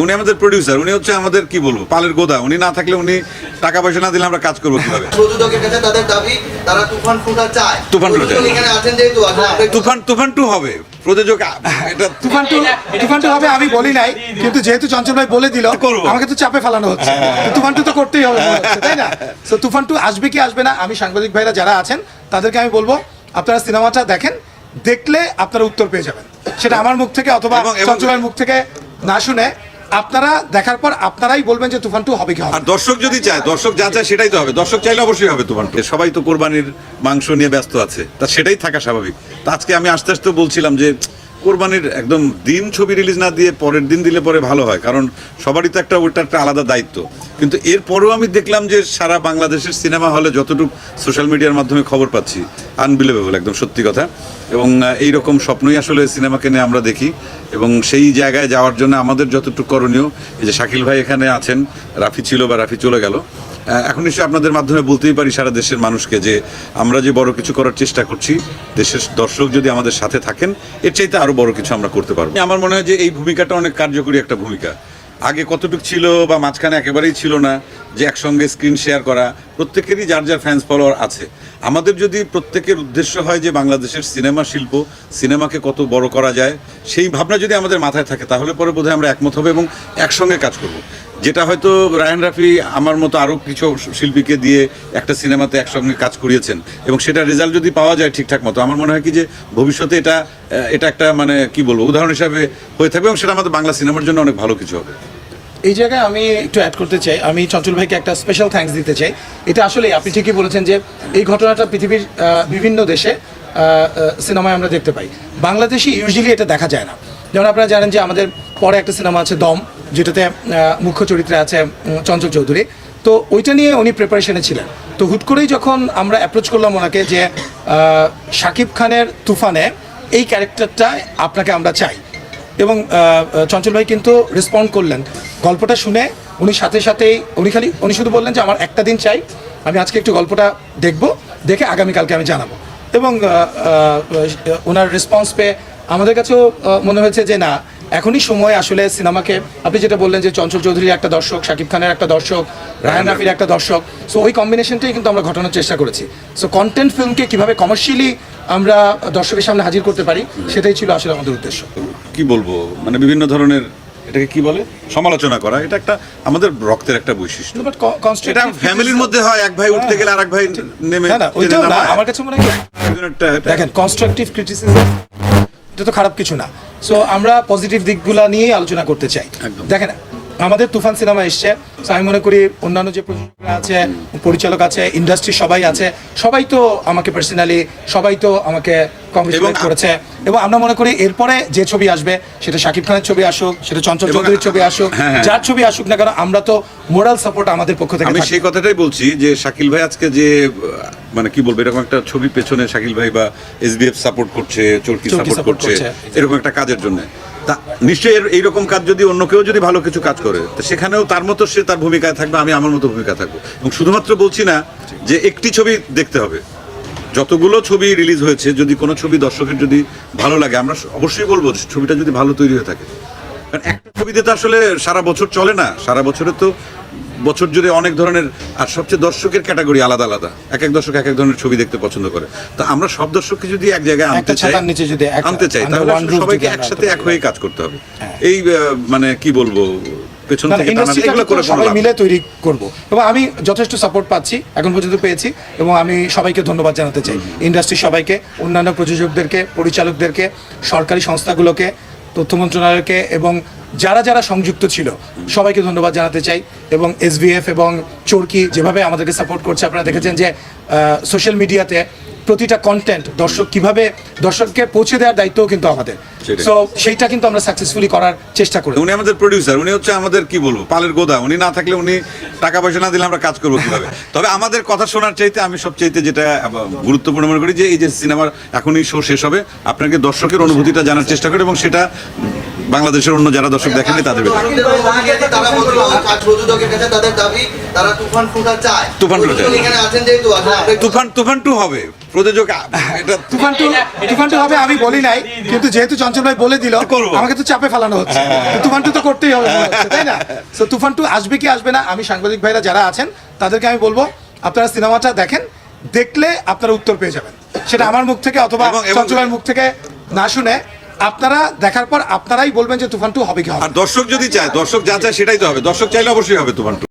উনি আমাদের প্রোডিউসার, উনি হচ্ছে আমাদের কি বলবো পালের গোদা। উনি না থাকলে, উনি টাকা পয়সা না দিলে আমরা কাজ করবো কিভাবে? প্রযোজকের কাছে তাদের দাবি, তারা তুফান টুটা চায়। তুফান টু চায়। এখানে আছেন যেহেতু তুফান টু হবে প্রযোজক, এটা তুফান টু হবে আমি বলি নাই, কিন্তু যেহেতু চঞ্চল ভাই বলে দিল আমাকে তো চাপে ফেলানো হচ্ছে। তো তুফান টু তো করতেই হবে মনে হচ্ছে, তাই না? তো তুফান টু আসবে কি আসবে না, আমি সাংবাদিক ভাইরা যারা আছেন তাদেরকে আমি বলবো আপনারা সিনেমাটা দেখেন, দেখলে আপনারা উত্তর পেয়ে যাবেন। সেটা আমার মুখ থেকে অথবা চঞ্চল ভাইয়ের মুখ থেকে না শুনে আপনারা দেখার পর আপনারাই বলবেন যে তুফান টু হবে কি হবে। আর দর্শক যদি চায়, দর্শক যা চায় সেটাই তো হবে। দর্শক চাইলে অবশ্যই হবে তুফান টু। সবাই তো কোরবানির মাংস নিয়ে ব্যস্ত আছে, তা সেটাই থাকা স্বাভাবিক। তা আজকে আমি আস্তে আস্তে বলছিলাম যে কোরবানির একদম দিন ছবি রিলিজ না দিয়ে পরের দিন দিলে পরে ভালো হয়, কারণ সবারই তো ওইটা একটা আলাদা দায়িত্ব। কিন্তু এরপরেও আমি দেখলাম যে সারা বাংলাদেশের সিনেমা হলে যতটুকু সোশ্যাল মিডিয়ার মাধ্যমে খবর পাচ্ছি, আনবিলিভেবল, একদম সত্যি কথা। এবং এইরকম স্বপ্নই আসলে সিনেমাকে নিয়ে আমরা দেখি, এবং সেই জায়গায় যাওয়ার জন্য আমাদের যতটুকু করণীয়, এই যে শাকিল ভাই এখানে আছেন, রাফি ছিল বা রাফি চলে গেল, এখন নিশ্চয়ই আপনাদের মাধ্যমে বলতেই পারি সারা দেশের মানুষকে যে আমরা যে বড় কিছু করার চেষ্টা করছি, দেশের দর্শক যদি আমাদের সাথে থাকেন, এর চাইতে আরও বড় কিছু আমরা করতে পারবো। আমার মনে হয় যে এই ভূমিকাটা অনেক কার্যকরী একটা ভূমিকা। আগে কতটুকু ছিল বা মাঝখানে একেবারেই ছিল না যে একসঙ্গে স্ক্রিন শেয়ার করা। প্রত্যেকেরই যার যার ফ্যান্স ফলোয়ার আছে। আমাদের যদি প্রত্যেকের উদ্দেশ্য হয় যে বাংলাদেশের সিনেমা শিল্প, সিনেমাকে কত বড় করা যায়, সেই ভাবনা যদি আমাদের মাথায় থাকে, তাহলে পরে বোধহয় আমরা একমত হবে এবং একসঙ্গে কাজ করব। যেটা হয়তো রায়হান রাফি আমার মতো আরও কিছু শিল্পীকে দিয়ে একটা সিনেমাতে একসঙ্গে কাজ করিয়েছেন, এবং সেটা রেজাল্ট যদি পাওয়া যায় ঠিকঠাক মতো, আমার মনে হয় কি যে ভবিষ্যতে এটা একটা মানে কি বলবো উদাহরণ হিসাবে হয়ে থাকবে, এবং সেটা আমাদের বাংলা সিনেমার জন্য অনেক ভালো কিছু হবে। এই জায়গায় আমি একটু অ্যাড করতে চাই, আমি চঞ্চল ভাইকে একটা স্পেশাল থ্যাঙ্কস দিতে চাই। এটা আসলে আপনি ঠিকই বলেছেন যে এই ঘটনাটা পৃথিবীর বিভিন্ন দেশে সিনেমায় আমরা দেখতে পাই, বাংলাদেশে ইউজুয়ালি এটা দেখা যায় না। যেমন আপনারা জানেন যে আমাদের পরে একটা সিনেমা আছে দম, যেটাতে মুখ্য চরিত্রে আছে চঞ্চল চৌধুরী। তো ওইটা নিয়ে উনি প্রিপারেশনে ছিলেন। তো হুট করেই যখন আমরা অ্যাপ্রোচ করলাম ওনাকে যে শাকিব খানের তুফানে এই ক্যারেক্টারটা আপনাকে আমরা চাই, এবং চঞ্চল ভাই কিন্তু রেসপন্ড করলেন। গল্পটা শুনে উনি সাথে সাথেই উনি শুধু বললেন যে আমার একটা দিন চাই, আমি আজকে একটু গল্পটা দেখে আগামীকালকে আমি জানাবো। এবং ওনার রেসপন্স পেয়ে আমাদের কাছেও মনে হয়েছে যে না, এখনই সময় আসলে সিনেমাকে, আপনি যেটা বললেন যে চঞ্চল চৌধুরীর একটা দর্শক, শাকিব খানের একটা দর্শক, রায়হান রাফির একটা দর্শক, সো ওই কম্বিনেশনটাই কিন্তু আমরা ঘটানোর চেষ্টা করেছি। সো কন্টেন্ট ফিল্মকে কীভাবে কমার্শিয়ালি আমরা দর্শকের সামনে হাজির করতে পারি, সেটাই ছিল আসলে আমাদের উদ্দেশ্য। কি বলবো, মানে বিভিন্ন ধরনের এটাকে কি বলে সমালোচনা করা, এটা একটা আমাদের রক্তের একটা বৈশিষ্ট্য। এটা ফ্যামিলির মধ্যে হয়, এক ভাই উঠতে গেলে আর এক ভাই নেমে। আমার কাছে মনে হয় দেখেন, কনস্ট্রাকটিভ ক্রিটিসিজম এটা তো খারাপ কিছু না। সো আমরা পজিটিভ দিকগুলো নিয়েই আলোচনা করতে চাই। দেখেন, আমাদের তুফান সিনেমা এসছে, আমি মনে করি অন্যান্য যে প্রযোজকরা আছে, পরিচালক আছে, ইন্ডাস্ট্রি সবাই আছে, সবাই তো আমাকে পার্সোনালি সবাই তো আমাকে কংগ্রেচুলেট করেছে। এবং আমরা মনে করি এরপরে যে ছবি আসবে, সেটা শাকিব খানের ছবি আসুক, সেটা চঞ্চল চৌধুরীর ছবি আসুক, যার ছবি আসুক না কেন, আমরা তো মোরাল সাপোর্ট আমাদের পক্ষ থেকে। আমি সেই কথাটাই বলছি যে শাকিল ভাই আজকে যে মানে কি বলবো, এরকম একটা ছবি পেছনে শাকিল ভাই বা এসবিএফ সাপোর্ট করছে, চরকি সাপোর্ট করছে, এরকম একটা কাজের জন্য, তা নিশ্চয়ই এইরকম কাজ যদি অন্য কেউ যদি ভালো কিছু কাজ করে, তো সেখানেও তার মতো সে তার ভূমিকায় থাকবে, আমি আমার মতো ভূমিকায় থাকবো। এবং শুধুমাত্র বলছি না যে একটি ছবি দেখতে হবে, যতগুলো ছবি রিলিজ হয়েছে, যদি কোনো ছবি দর্শকের যদি ভালো লাগে, আমরা অবশ্যই বলবো ছবিটা যদি ভালো তৈরি হয়ে থাকে। কারণ একটা ছবিতে তো আসলে সারা বছর চলে না, সারা বছরে তো বছর জুড়ে অনেক ধরনের, আর সবচেয়ে দর্শকের ক্যাটাগরি আলাদা আলাদা, এক এক দর্শক এক এক ধরনের ছবি দেখতে পছন্দ করে। তো আমরা সব দর্শককে যদি এক জায়গায় আনতে চাই, তাহলে সবাইকে একসাথে এক হয়ে কাজ করতে হবে। এই মানে কি বলবো, পেছন থেকে সবাই মিলে তৈরি করব। এবং আমি যথেষ্ট সাপোর্ট পাচ্ছি, এখন পর্যন্ত পেয়েছি, এবং আমি সবাইকে ধন্যবাদ জানাতে চাই, ইন্ডাস্ট্রি সবাইকে, অন্যান্য প্রযোজকদেরকে, পরিচালকদেরকে, সরকারি সংস্থাগুলোকে, তথ্য মন্ত্রণালয়কে, এবং যারা যারা সংযুক্ত ছিল সবাইকে ধন্যবাদ জানাতে চাই। এবং এসবিএফ এবং চরকি যেভাবে আমাদেরকে সাপোর্ট করছে, আপনারা দেখেছেন যে সোশ্যাল মিডিয়াতে প্রতিটা কন্টেন্ট দর্শককে পৌঁছে দেওয়ার দায়িত্বও কিন্তু আমাদের। সো সেইটা কিন্তু আমরা সাকসেসফুলি করার চেষ্টা করি। উনি আমাদের প্রোডিউসার, উনি হচ্ছে আমাদের কি বলবো পালের গোদা। উনি না থাকলে, উনি টাকা পয়সা না দিলে আমরা কাজ করবো কিভাবে? তবে আমাদের কথা শোনার চাইতে আমি সবচাইতে যেটা গুরুত্বপূর্ণ মনে করি যে এই যে সিনেমার এখনই শো শেষ হবে, আপনাকে দর্শকের অনুভূতিটা জানার চেষ্টা করি, এবং সেটা বাংলাদেশের অন্য যারা দর্শক দেখেনি তাদের ভিতরে দর্শকদের অনুমতি নিয়েছে, তারা বললো আর প্রযোজকের কাছে তাদের দাবি তারা তুফান ফুটা চায়। তুফান ফুটা চায়। প্রযোজক এখানে আছেন যেহেতু আসলে আমরা একটু- তুফান টু হবে প্রযোজক এটা তুফান টু হবে আমি বলি নাই, কিন্তু যেহেতু চঞ্চল ভাই বলে দিল করবো। আমাকে তো চাপে ফেলানো হচ্ছে। তো তুফান টু তো করতেই হবে মনে হচ্ছে, তাই না? তো তুফান টু আসবে কি আসবে না, আমি সাংবাদিক ভাইরা যারা আছেন তাদেরকে আমি বলবো আপনারা সিনেমাটা দেখেন, দেখলে আপনারা উত্তর পেয়ে যাবেন। সেটা আমার মুখ থেকে অথবা এবং- চঞ্চল ভাইয়ের মুখ থেকে না শুনে আপনারা দেখার পর আপনারাই বলবেন যে তুফান টু হবে কি হবে না। আর দর্শক যদি চায়, দর্শক যা চায় সেটাই তো হবে। দর্শক চাইলে অবশ্যই হবে তুফান টু।